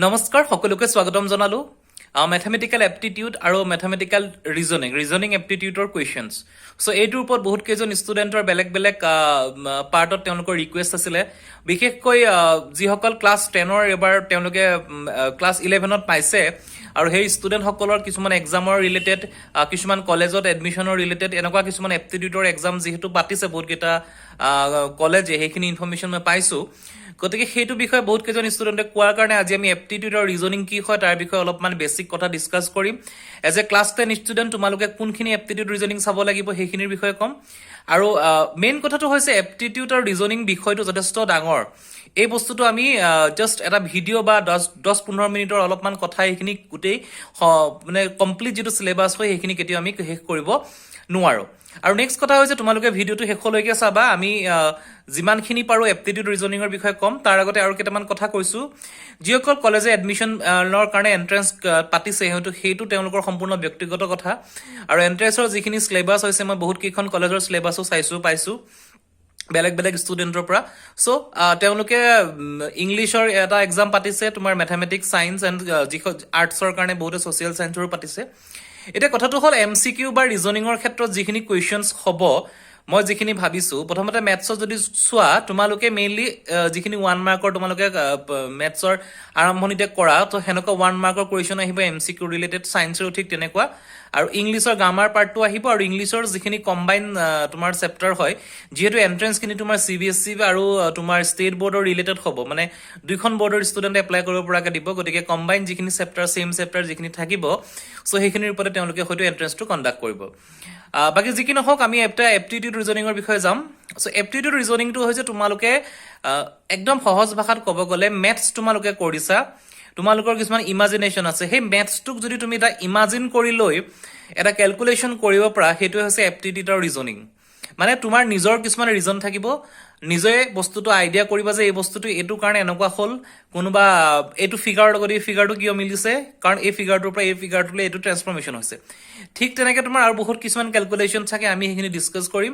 নমস্কাৰ সকলোকে স্বাগতম জনালো ম্যাথমেটিক্যাল এপ্টিটিউড আৰু ম্যাথমেটিক্যাল ৰিজনিং এপ্টিটিউডৰ কুৱেশ্যনছ সো এইটোৰ ওপৰত বহুত কেইজন ষ্টুডেণ্টৰ বেলেগ বেলেগ পাৰ্টত তেওঁলোকৰ ৰিকুৱেষ্ট আছিলে বিশেষকৈ যিসকল ক্লাছ 10ৰ এবাৰ তেওঁলোকে ক্লাছ 11ত পাইছে আৰু সেই ষ্টুডেণ্টসকলৰ কিছুমান এক্সামৰ ৰিলেটেড কিছুমান কলেজত এডমিশ্যনৰ ৰিলেটেড এনেকুৱা কিছুমান এপ্টিটিউডৰ এক্সাম যিহেতু পাতিছে বহুতকেইটা কলেজে সেইখিনি ইনফৰমেশ্যন মই পাইছোঁ গতিকে সেইটো বিষয়ে বহুত কেইজন ষ্টুডেণ্টে কোৱাৰ কাৰণে আজি আমি এপ্টিটিউড আৰু ৰিজনিং কি হয় তাৰ বিষয়ে অলপমান বেছিক কথা ডিছকাছ কৰিম এজ এ ক্লাছ 10 ষ্টুডেণ্ট তোমালোকে কোনখিনি এপ্টিটিউড ৰিজনিং চাব লাগিব সেইখিনিৰ বিষয়ে ক'ম আৰু মেইন কথাটো হৈছে এপ্টিটিউড আৰু ৰিজনিং বিষয়টো যথেষ্ট ডাঙৰ এই বস্তুটো আমি জাষ্ট এটা ভিডিঅ' বা 10-15 মিনিটৰ অলপমান কথা এইখিনি গোটেই মানে কমপ্লিট যিটো চিলেবাছ হয় সেইখিনি কেতিয়াও আমি শেষ কৰিব নোৱাৰোঁ আৰু নেক্সট কথা হৈছে তোমালোকে ভিডিঅ'টো শেষলৈকে চাবা আমি যিমানখিনি পাৰোঁ এপ্টিটিউড ৰিজনিঙৰ বিষয়ে ক'ম তাৰ আগতে আৰু কেইটামান কথা কৈছোঁ যিসকল কলেজে এডমিশ্যনৰ কাৰণে এণ্ট্ৰেঞ্চ পাতিছে সেইটো তেওঁলোকৰ সম্পূৰ্ণ ব্যক্তিগত কথা আৰু এণ্ট্ৰেঞ্চৰ যিখিনি চিলেবাছ হৈছে মই বহুত কেইখন কলেজৰ চিলেবাছো পাইছোঁ বেলেগ বেলেগ ষ্টুডেণ্টৰ পৰা চ' তেওঁলোকে ইংলিছৰ এটা এক্সাম পাতিছে তোমাৰ মেথমেটিক্স ছায়েন্স এণ্ড যিখন আৰ্টছৰ কাৰণে বহুতে ছ'চিয়েল ছায়েন্সৰো পাতিছে এতিয়া কথাটো হ'ল MCQ বা ৰিজনিঙৰ ক্ষেত্ৰত যিখিনি কুৱেশ্যনছ হ'ব মই যিখিনি ভাবিছোঁ প্ৰথমতে মেথছৰ যদি চোৱা তোমালোকে মেইনলি যিখিনি 1 মাৰ্কৰ তোমালোকে মেথছৰ আৰম্ভণিতে কৰা তো সেনেকুৱা 1 মাৰ্কৰ কুৱেশ্যন আহিব MCQ ৰিলেটেড ছায়েন্সৰো ঠিক তেনেকুৱা আৰু ইংলিছৰ গ্ৰামাৰ পাৰ্টটো আহিব আৰু ইংলিছৰ যিখিনি কম্বাইন তোমাৰ চেপ্টাৰ হয় যিহেতু এণ্ট্ৰেঞ্চখিনি তোমাৰ CBSE আৰু তোমাৰ ষ্টেট বৰ্ডৰ ৰিলেটেড হ'ব মানে দুইখন বৰ্ডৰ ষ্টুডেণ্টে এপ্লাই কৰিব পৰাকৈ দিব গতিকে কম্বাইন যিখিনি চেপ্টাৰ ছেম চেপ্টাৰ যিখিনি থাকিব চ' সেইখিনিৰ ওপৰতে তেওঁলোকে হয়তো এণ্ট্ৰেঞ্চটো কণ্ডাক্ট কৰিব বাকী যি কি নহওক আমি এটা এপ্টিটিউড ৰিজনিঙৰ বিষয়ে যাম চ' এপ্টিটিউড ৰিজনিংটো হৈছে তোমালোকে একদম সহজ ভাষাত ক'ব গ'লে মেথছ তোমালোকে কৰিছা তোমালোকৰ কিছুমান ইমাজিনেশ্যন আছে সেই মেথছটোক যদি তুমি এটা ইমাজিন কৰি লৈ এটা কেলকুলেশ্যন কৰিব পৰা সেইটোৱে হৈছে এপ্টিটিউড আৰু ৰিজনিং মানে তোমাৰ নিজৰ কিছুমান ৰিজন থাকিব নিজে বস্তুটো আইডিয়া কৰিবা যে এই বস্তুটো এইটো কাৰণে এনেকুৱা হ'ল কোনোবা এইটো ফিগাৰৰ লগত এই ফিগাৰটো কিয় মিলিছে কাৰণ এই ফিগাৰটোৰ পৰা এই ফিগাৰটোলৈ এইটো ট্ৰেন্সফৰ্মেশ্যন হৈছে ঠিক তেনেকৈ তোমাৰ আৰু বহুত কিছুমান কেলকুলেশ্যন থাকে আমি সেইখিনি ডিছকাছ কৰিম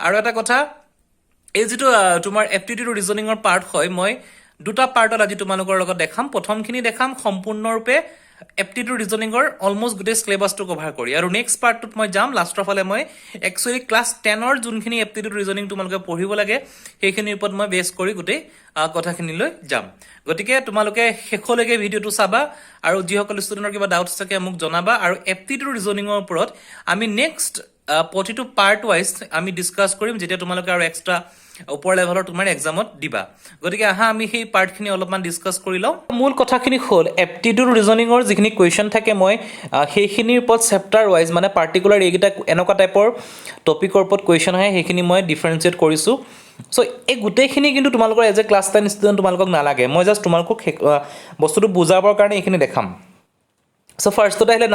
আৰু এটা কথা এই যিটো তোমাৰ এপ্টিটিউড ৰিজনিঙৰ পাৰ্ট হয় মই দুটা পাৰ্টত আজি তোমালোকৰ লগত দেখাম প্ৰথমখিনি দেখাম সম্পূৰ্ণৰূপে এপ্টিটিউড ৰিজনিঙৰ অলমোষ্ট গোটেই চিলেবাছটো কভাৰ কৰি আৰু নেক্সট পাৰ্টটোত মই যাম লাষ্টৰ ফালে মই একচুৱেলি ক্লাছ 10ৰ যোনখিনি এপ্টিটিউড ৰিজনিং তোমালোকে পঢ়িব লাগে সেইখিনিৰ ওপৰত মই বেছ কৰি গোটেই কথাখিনিলৈ যাম গতিকে তোমালোকে শেষলৈকে ভিডিঅ'টো চাবা আৰু যিসকল ষ্টুডেণ্টৰ কিবা ডাউটছ থাকে মোক জনাবা আৰু এপ্টিটিউড ৰিজনিঙৰ ওপৰত আমি নেক্সট প্ৰতিটো পাৰ্ট ৱাইজ আমি ডিছকাছ কৰিম যেতিয়া তোমালোকে আৰু এক্সট্ৰা ওপৰ লেভেলৰ তোমাৰ এক্সামত দিবা গতিকে আহা আমি সেই পাৰ্টখিনি অলপমান ডিছকাছ কৰি লওঁ মূল কথাখিনি হ'ল এপ্টিটিউড ৰিজনিঙৰ যিখিনি কুৱেশ্যন থাকে মই সেইখিনিৰ ওপৰত চেপ্টাৰ ৱাইজ মানে পাৰ্টিকুলাৰ এইকেইটা এনেকুৱা টাইপৰ টপিকৰ ওপৰত কুৱেশ্যন আহে সেইখিনি মই ডিফাৰেঞ্চিয়েট কৰিছোঁ চ' এই গোটেইখিনি কিন্তু তোমালোকৰ এজ এ ক্লাছ 10 ষ্টুডেণ্ট তোমালোকক নালাগে মই জাষ্ট তোমালোকক বস্তুটো বুজাবৰ কাৰণে এইখিনি দেখাম চ' ফাৰ্ষ্টতে আহিলে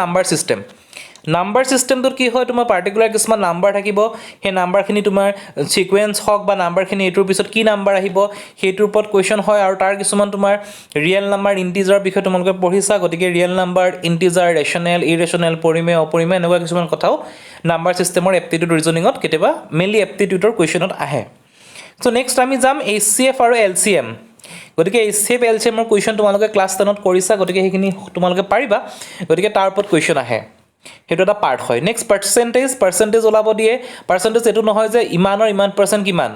নাম্বাৰ ছিষ্টেমটোত কি হয় তোমাৰ পাৰ্টিকুলাৰ কিছুমান নাম্বাৰ থাকিব সেই নাম্বাৰখিনি তোমাৰ ছিকুৱেঞ্চ হওক বা নাম্বাৰখিনি এইটোৰ পিছত কি নাম্বাৰ আহিব সেইটোৰ ওপৰত কুৱেশ্যন হয় আৰু তাৰ কিছুমান তোমাৰ ৰিয়েল নাম্বাৰ ইণ্টিজাৰৰ বিষয়ে তোমালোকে পঢ়িছা গতিকে ৰিয়েল নাম্বাৰ ইণ্টিজাৰ ৰেচনেল ইৰেচনেল পৰিমেয় অপৰিমেয় এনেকুৱা কিছুমান কথাও নাম্বাৰ ছিষ্টেমৰ এপ্টিটিউড ৰিজনিঙত কেতিয়াবা মেইনলি এপ্টিটিউডৰ কুৱেশ্যনত আহে চ' নেক্সট আমি যাম HCF আৰু LCM গতিকে HCF LCMৰ কুৱেশ্যন তোমালোকে ক্লাছ 10ত কৰিছা গতিকে সেইখিনি তোমালোকে পাৰিবা গতিকে তাৰ ওপৰত কুৱেশ্যন আহে সেইটো এটা পাৰ্ট হয় নেক্সট পাৰ্চেণ্টেজ ওলাব দিয়ে পাৰ্চেণ্টেজ এইটো নহয় যে ইমানৰ ইমান পাৰ্চেণ্ট কিমান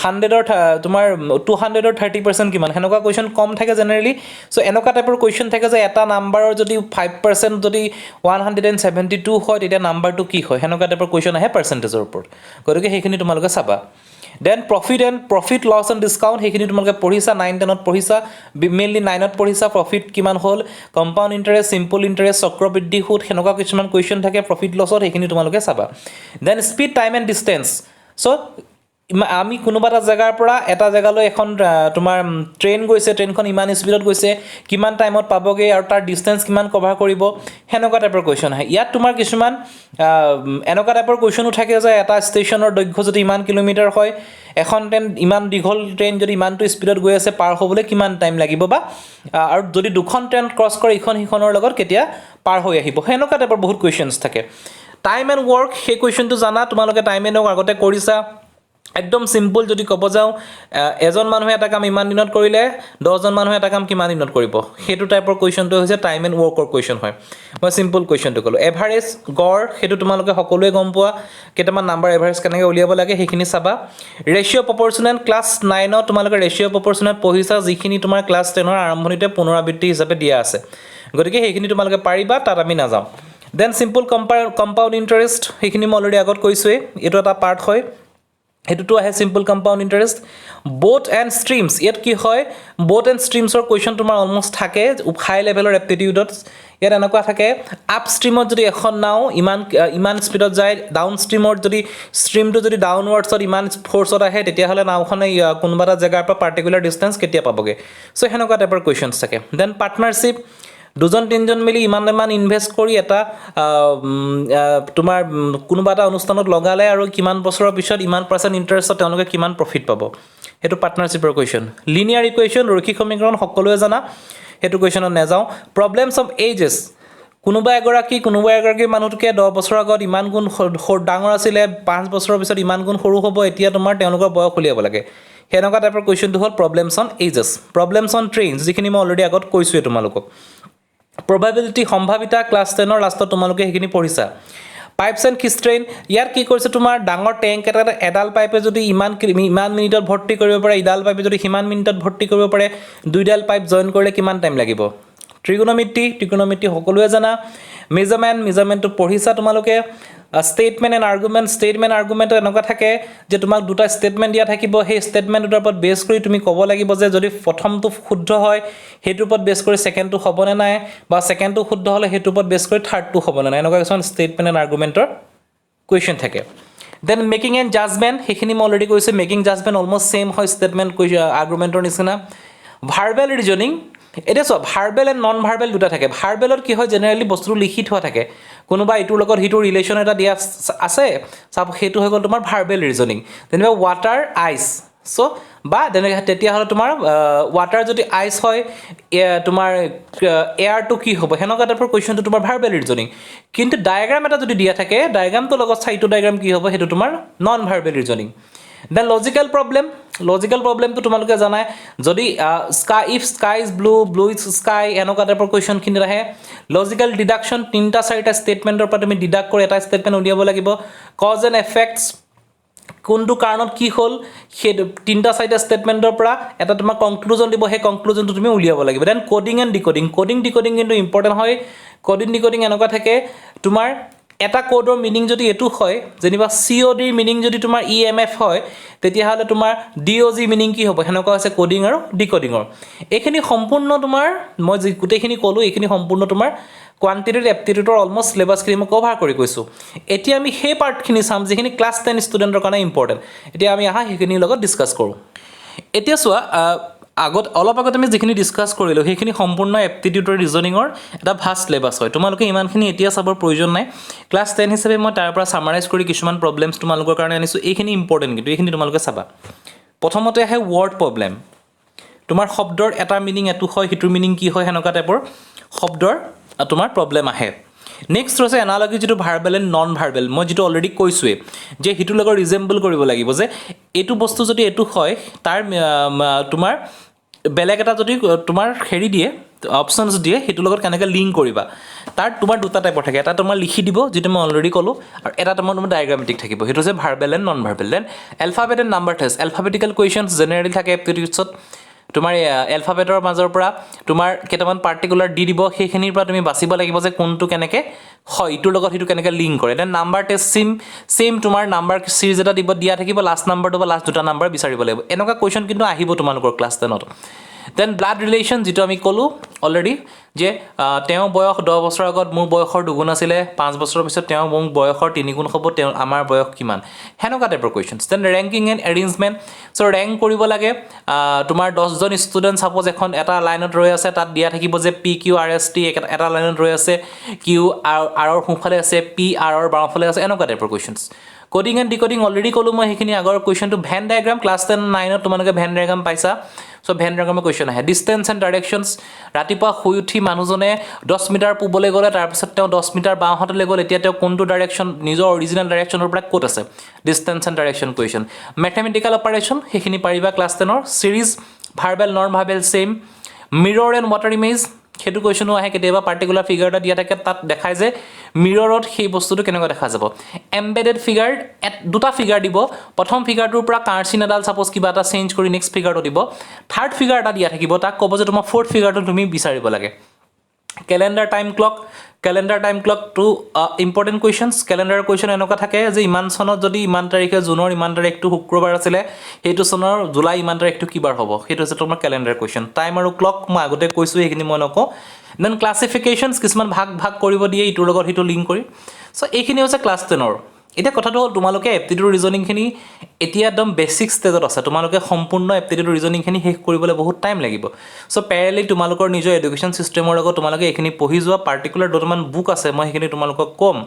100ৰ তোমাৰ 200ৰ 30% কিমান সেনেকুৱা কুৱেশ্যন কম থাকে জেনেৰেলি চ' এনেকুৱা টাইপৰ কুৱেশ্যন থাকে যে এটা নাম্বাৰৰ যদি 5% যদি 172 হয় তেতিয়া নাম্বাৰটো কি হয় সেনেকুৱা টাইপৰ কুৱেশ্যন আহে পাৰ্চেণ্টেজৰ ওপৰত গতিকে সেইখিনি তোমালোকে চাবা then profit loss and discount সেইখিনি তোমালোকে পঢ়িছা 9-10ত পঢ়িছা মেইনলি 9ত পঢ়িছা প্ৰফিট কিমান হ'ল কম্পাউণ্ড ইণ্টাৰেষ্ট চিম্পল ইণ্টাৰেষ্ট চক্ৰবৃদ্ধি সুদ সেনেকুৱা কিছুমান কুৱেশ্যন থাকে প্ৰফিট লছত সেইখিনি তোমালোকে চাবা then speed time and distance চ' আমি কোনোবা এটা জেগাৰ পৰা এটা জেগালৈ এখন তোমাৰ ট্ৰেইন গৈছে ট্ৰেইনখন ইমান স্পীডত গৈছে কিমান টাইমত পাবগৈ আৰু তাৰ ডিষ্টেঞ্চ কিমান কভাৰ কৰিব সেনেকুৱা টাইপৰ কুৱেশ্যন আহে ইয়াত তোমাৰ কিছুমান এনেকুৱা টাইপৰ কুৱেশ্যনো থাকে যে এটা ষ্টেচনৰ দৈৰ্ঘ্য যদি ইমান কিলোমিটাৰ হয় এখন ট্ৰেইন ইমান দীঘল ট্ৰেইন যদি ইমানটো স্পীডত গৈ আছে পাৰ হ'বলৈ কিমান টাইম লাগিব বা আৰু যদি দুখন ট্ৰেইন ক্ৰছ কৰে ইখন সিখনৰ লগত কেতিয়া পাৰ হৈ আহিব সেনেকুৱা টাইপৰ বহুত কুৱেশ্যনছ থাকে টাইম এণ্ড ৱৰ্ক সেই কুৱেশ্যনটো জানা তোমালোকে টাইম এণ্ড ৱৰ্ক আগতে কৰিছা একদম সিম্পল যদি ক'ব যাওঁ এজন মানুহে এটা কাম ইমান দিনত কৰিলে 10জন মানুহে এটা কাম কিমান দিনত কৰিব সেইটো টাইপৰ কুৱেশ্যনটো হৈছে টাইম এণ্ড ৱৰ্কৰ কুৱেশ্যন হয় মই সিম্পল কুৱেশ্যনটো ক'লোঁ এভাৰেজ গড় সেইটো তোমালোকে সকলোৱে গম পোৱা কেইটামান নাম্বাৰ এভাৰেজ কেনেকৈ উলিয়াব লাগে সেইখিনি চাবা ৰেচিঅ' প্ৰপৰ্চনেল ক্লাছ 9ত তোমালোকে ৰেচিঅ' প্ৰপৰ্চনেল পঢ়িছা যিখিনি তোমাৰ ক্লাছ 10ৰ আৰম্ভণিতে পুনৰাবৃত্তি হিচাপে দিয়া আছে গতিকে সেইখিনি তোমালোকে পাৰিবা তাত আমি নাযাওঁ দেন সিম্পল কম্পাউণ্ড ইণ্টাৰেষ্ট সেইখিনি মই অলৰেডি আগত কৈছোঁৱেই এইটো এটা পাৰ্ট হয় সেইটোতো আহে simple compound interest boat and streams ইয়াত কি হয় বোট এণ্ড ষ্ট্ৰীমছৰ কুৱেশ্যন তোমাৰ অলমষ্ট থাকে হাই লেভেলৰ এপ্টিটিউডত ইয়াত এনেকুৱা থাকে আপ ষ্ট্ৰীমত যদি এখন নাও ইমান স্পীডত যায় ডাউন ষ্ট্ৰীমত যদি ষ্ট্ৰীমটো যদি ডাউনৱাৰ্ডছত ইমান ফ'ৰ্চত আহে তেতিয়াহ'লে নাওখনে কোনোবা এটা জেগাৰ পৰা পাৰ্টিকুলাৰ ডিষ্টেঞ্চ কেতিয়া পাবগৈ চ' সেনেকুৱা টাইপৰ কুৱেশ্যনছ থাকে দেন পাৰ্টনাৰশ্বিপ 2-3জন মিলি ইমান ইনভেষ্ট কৰি এটা তোমাৰ কোনোবা এটা অনুষ্ঠানত লগালে আৰু কিমান বছৰৰ পিছত ইমান % ইণ্টাৰেষ্টত তেওঁলোকে কিমান প্ৰফিট পাব সেইটো পাৰ্টনাৰশ্বিপৰ কুৱেশ্যন লিনিয়াৰ ইকুৱেশ্যন ৰৈখিক সমীকৰণ সকলোৱে জানা সেইটো কুৱেশ্যনত নাযাওঁ প্ৰব্লেমছ অফ এজেছ কোনোবা এগৰাকী মানুহটোকে 10 বছৰ আগত ইমান গুণ ডাঙৰ আছিলে 5 বছৰৰ পিছত ইমান গুণ সৰু হ'ব এতিয়া তোমাৰ তেওঁলোকৰ বয়স উলিয়াব লাগে সেনেকুৱা টাইপৰ কুৱেশ্যনটো হ'ল problems on ages problems on trains যিখিনি মই অলৰেডি আগত কৈছোঁৱেই তোমালোকক প্ৰবাবিলিটি সম্ভাৱিতা ক্লাছ 10ৰ লাষ্টত তোমালোকে সেইখিনি পঢ়িছা পাইপছ এণ্ড খিষ্ট্ৰেইন ইয়াত কি কৰিছে তোমাৰ ডাঙৰ টেংক এডাল পাইপে যদি ইমান মিনিটত ভৰ্তি কৰিব পাৰে ইডাল পাইপে যদি সিমান মিনিটত ভৰ্তি কৰিব পাৰে দুইডাল পাইপ জইন কৰিলে কিমান টাইম লাগিব ট্ৰিগোনমিট্ৰি সকলোৱে জানা মেজাৰমেণ্টটো পঢ়িছা তোমালোকে ষ্টেটমেণ্ট এণ্ড আৰ্গুমেণ্টত এনেকুৱা থাকে যে তোমাক দুটা ষ্টেটমেণ্ট দিয়া থাকিব সেই ষ্টেটমেণ্ট দুটাৰ ওপৰত বেছ কৰি তুমি ক'ব লাগিব যে যদি প্ৰথমটো শুদ্ধ হয় সেইটোৰ ওপৰত বেছ কৰি ছেকেণ্ডটো হ'বনে নাই বা ছেকেণ্ডটো শুদ্ধ হ'লে সেইটোৰ ওপৰত বেছ কৰি থাৰ্ডটো হ'বনে নাই এনেকুৱা কিছুমান ষ্টেটমেণ্ট এণ্ড আৰ্গুমেণ্টৰ কুৱেশ্যন থাকে দেন মেকিং এণ্ড জাজমেণ্ট সেইখিনি মই অলৰেডি কৈছোঁ মেকিং জাজমেণ্ট অলমষ্ট ছেইম হয় ষ্টেটমেণ্ট আৰ্গুমেণ্টৰ নিচিনা ভাৰ্বেল ৰিজনিং এতিয়া চোৱা ভাৰ্বেল এণ্ড নন ভাৰ্বেল দুটা থাকে ভাৰ্বেলত কি হয় জেনেৰেলি বস্তুটো লিখি থোৱা থাকে কোনোবা ইটোৰ লগত সিটোৰ ৰিলেশ্যন এটা দিয়া আছে সেইটো হৈ গ'ল তোমাৰ ভাৰ্বেল ৰিজনিং যেনিবা ৱাটাৰ আইচ চ' বা তেতিয়াহ'লে তোমাৰ ৱাটাৰ যদি আইচ হয় তোমাৰ এয়াৰটো কি হ'ব সেনেকুৱা টাইপৰ কুৱেশ্যনটো তোমাৰ ভাৰ্বেল ৰিজনিং কিন্তু ডায়েগ্ৰাম এটা যদি দিয়া থাকে ডায়েগ্ৰামটোৰ লগত চাইটো ডায়েগ্ৰাম কি হ'ব সেইটো তোমাৰ non verbal reasoning then logical প্ৰব্লেমটো তোমালোকে জানাই যদি sky is blue is sky এনেকুৱা টাইপৰ কুৱেশ্যনখিনিত আহে লজিকেল ডিডাকশ্যন 3-4টা ষ্টেটমেণ্টৰ পৰা তুমি ডিডাক্ট কৰি এটা ষ্টেটমেণ্ট উলিয়াব লাগিব কজ এণ্ড এফেক্টছ কোনটো কাৰণত কি হ'ল সেই 3-4টা ষ্টেটমেণ্টৰ পৰা এটা তোমাক কনক্লুজন দিব সেই কনক্লুজনটো তুমি উলিয়াব লাগিব দেন কোডিং এণ্ড ডিকোডিং কিন্তু ইম্পৰ্টেণ্ট হয় কোডিং এনেকুৱা থাকে তোমাৰ এটা কোডৰ মিনিং যদি এইটো হয় যেনিবা CODৰ মিনিং যদি তোমাৰ EMF হয় তেতিয়াহ'লে তোমাৰ DOG মিনিং কি হ'ব সেনেকুৱা হৈছে কোডিং আৰু ডিকোডিঙৰ এইখিনি সম্পূৰ্ণ তোমাৰ মই যি গোটেইখিনি ক'লোঁ এইখিনি সম্পূৰ্ণ তোমাৰ কোৱান্টিটেটিভ এপ্টিটিউডৰ অলমষ্ট চিলেবাছখিনি মই কভাৰ কৰি কৈছোঁ এতিয়া আমি সেই পাৰ্টখিনি চাম যিখিনি ক্লাছ 10 ষ্টুডেণ্টৰ কাৰণে ইম্পৰ্টেণ্ট এতিয়া আমি সেইখিনিৰ লগত ডিছকাছ কৰোঁ এতিয়া চোৱা অলপ আগত আমি যিখিনি ডিছকাছ কৰিলোঁ সেইখিনি সম্পূৰ্ণ এপ্টিটিউডৰ ৰিজনিঙৰ এটা ভাষ্ট চিলেবাছ হয় তোমালোকে ইমানখিনি এতিয়া চাবৰ প্ৰয়োজন নাই ক্লাছ 10 হিচাপে মই তাৰ পৰা ছামাৰাইজ কৰি কিছুমান প্ৰব্লেমছ তোমালোকৰ কাৰণে আনিছোঁ এইখিনি ইম্পৰ্টেণ্ট কিন্তু এইখিনি তোমালোকে চাবা প্ৰথমতে আহে ৱৰ্ড প্ৰব্লেম তোমাৰ শব্দৰ এটা মিনিং এইটো হয় সিটোৰ মিনিং কি হয় সেনেকুৱা টাইপৰ শব্দৰ তোমাৰ প্ৰব্লেম আহে নেক্সট হৈছে এনালজি যিটো ভাৰ্বেল এণ্ড নন ভাৰ্বেল মই যিটো অলৰেডি কৈছোঁৱেই যে সিটোৰ লগত ৰিজেম্বল কৰিব লাগিব যে এইটো বস্তু যদি এইটো হয় তাৰ তোমাৰ বেলেগ এটা যদি তোমাৰ হেৰি দিয়ে অপশ্যনছ দিয়ে সেইটোৰ লগত কেনেকৈ লিংক কৰিবা তাৰ তোমাৰ দুটা টাইপৰ থাকে এটা তোমাৰ লিখি দিব যিটো মই অলৰেডি ক'লোঁ আৰু এটা তোমাৰ ডায়েগ্ৰামেটিক থাকিব সেইটো হৈছে verbal and non verbal then alphabet and number test alphabetical questions generally থাকে এপ্টিটিউডছত তোমাৰ এলফাবেটৰ মাজৰ পৰা তোমাৰ কেইটামান পাৰ্টিকুলাৰ দি দিব সেইখিনিৰ পৰা তুমি বাচিব লাগিব যে কোনটো কেনেকৈ হয় ইটোৰ লগত সিটো কেনেকৈ লিংক কৰে দেন নাম্বাৰ টেষ্ট ছেইম তোমাৰ নাম্বাৰ চিৰিজ এটা দিয়া থাকিব লাষ্ট নাম্বাৰটো বা লাষ্ট দুটা নাম্বাৰ বিচাৰিব লাগিব এনেকুৱা কুৱেশ্যন কিন্তু আহিব তোমালোকৰ ক্লাছ 10ত দেন ব্লাড ৰিলেশ্যন যিটো আমি ক'লোঁ অলৰেডি যে তেওঁ বয়স 10 বছৰ আগত মোৰ বয়সৰ দুগুণ আছিলে 5 বছৰৰ পিছত তেওঁ মোৰ বয়সৰ 3 গুণ হ'ব তেওঁ আমাৰ বয়স কিমান সেনেকুৱা টাইপৰ questions then ranking and arrangement so' rank কৰিব লাগে তোমাৰ 10জন ষ্টুডেণ্ট ছাপ'জ এটা লাইনত ৰৈ আছে তাত দিয়া থাকিব যে PQRST এটা লাইনত ৰৈ আছে Q আৰৰ সোঁফালে আছে P R বাওঁফালে আছে এনেকুৱা টাইপৰ questions coding and decoding already ক'লোঁ মই সেইখিনি আগৰ কুৱেশ্যনটো ভেন ডায়েগ্ৰাম ক্লাছ 10-9ত তোমালোকে ভেন ডায়েগ্ৰাম পাইছা চ' ভেন ডায়েগ্ৰামৰ কুৱেশ্যন আহে ডিষ্টেঞ্চ এণ্ড ডাইৰেকশ্যনছ ৰাতিপুৱা শুই উঠি মানুহজনে 10 মিটাৰ পূবলৈ গ'লে তাৰপিছত তেওঁ 10 মিটাৰ বাওঁহাতলৈ গ'ল এতিয়া তেওঁ কোনটো ডাইৰেকশ্যন নিজৰ অৰিজিনেল ডাইৰেকশ্যনৰ পৰা ক'ত আছে distance and direction question mathematical operation সেইখিনি পাৰিবা ক্লাছ 10ৰ series verbal non verbal same mirror and water image সেইটো কুৱেশ্যনো আহে কেতিয়াবা পাৰ্টিকুলাৰ ফিগাৰ এটা দিয়া থাকে তাত দেখায় যে মিৰৰত সেই বস্তুটো কেনেকৈ দেখা যাব এম্বেডেড ফিগাৰ দুটা ফিগাৰ দিব প্ৰথম ফিগাৰটোৰ পৰা কাৰ্চিন এডাল ছাপ'জ কিবা এটা চেঞ্জ কৰি নেক্সট ফিগাৰটো দিব থাৰ্ড ফিগাৰ এটা দিয়া থাকিব তাক ক'ব যে তোমাৰ ফ'ৰ্থ ফিগাৰটো তুমি বিচাৰিব লাগে কেলেণ্ডাৰ টাইম ক্লকটো ইম্পৰ্টেণ্ট কুৱেশ্যনছ কেলেণ্ডাৰ কুৱেশ্যন এনেকুৱা থাকে যে ইমান চনত যদি ইমান তাৰিখে জুনৰ ইমান তাৰিখটো শুক্ৰবাৰ আছিলে সেইটো চনৰ জুলাই ইমান তাৰিখটো কি বাৰ হ'ব সেইটো হৈছে তোমাৰ কেলেণ্ডাৰ কুৱেশ্যন টাইম আৰু ক্লক মই আগতে কৈছোঁ সেইখিনি মই নকওঁ দেন ক্লাছিফিকেশ্যনছ কিছুমান ভাগ কৰিব দিয়ে ইটোৰ লগত সিটো লিংক কৰি চ' এইখিনি হৈছে ক্লাছ 10ৰ এতিয়া কথাটো হ'ল তোমালোকে এপ্টিটিউড ৰিজনিংখিনি এতিয়া একদম বেছিক ষ্টেজত আছে তোমালোকে সম্পূৰ্ণ এপ্টিটিউড ৰিজনিংখিনি শেষ কৰিবলৈ বহুত টাইম লাগিব চ' পেৰেলি তোমালোকৰ নিজৰ এডুকেশ্যন ছিষ্টেমৰ লগত তোমালোকে এইখিনি পঢ়ি যোৱা পাৰ্টিকুলাৰ দুটামান বুক আছে মই সেইখিনি তোমালোকক ক'ম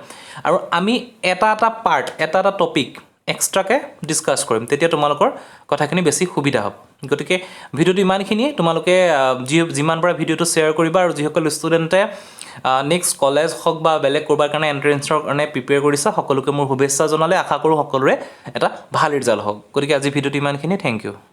আৰু আমি এটা পাৰ্ট এটা টপিক এক্সট্ৰাকৈ ডিছকাছ কৰিম তেতিয়া তোমালোকৰ কথাখিনি বেছি সুবিধা হ'ব গতিকে ভিডিঅ'টো ইমানখিনিয়ে তোমালোকে যিমান পৰা ভিডিঅ'টো শ্বেয়াৰ কৰিবা আৰু যিসকল ষ্টুডেণ্টে নেক্সট কলেজ হওক বা বেলেগ ক'ৰবাৰ কাৰণে এণ্ট্ৰেঞ্চৰ কাৰণে প্ৰিপেয়াৰ কৰিছা সকলোকে মোৰ শুভেচ্ছা জনালে আশা কৰোঁ সকলোৰে এটা ভাল ৰিজাল্ট হওক গতিকে আজি ভিডিঅ'টো ইমানখিনি থেংক ইউ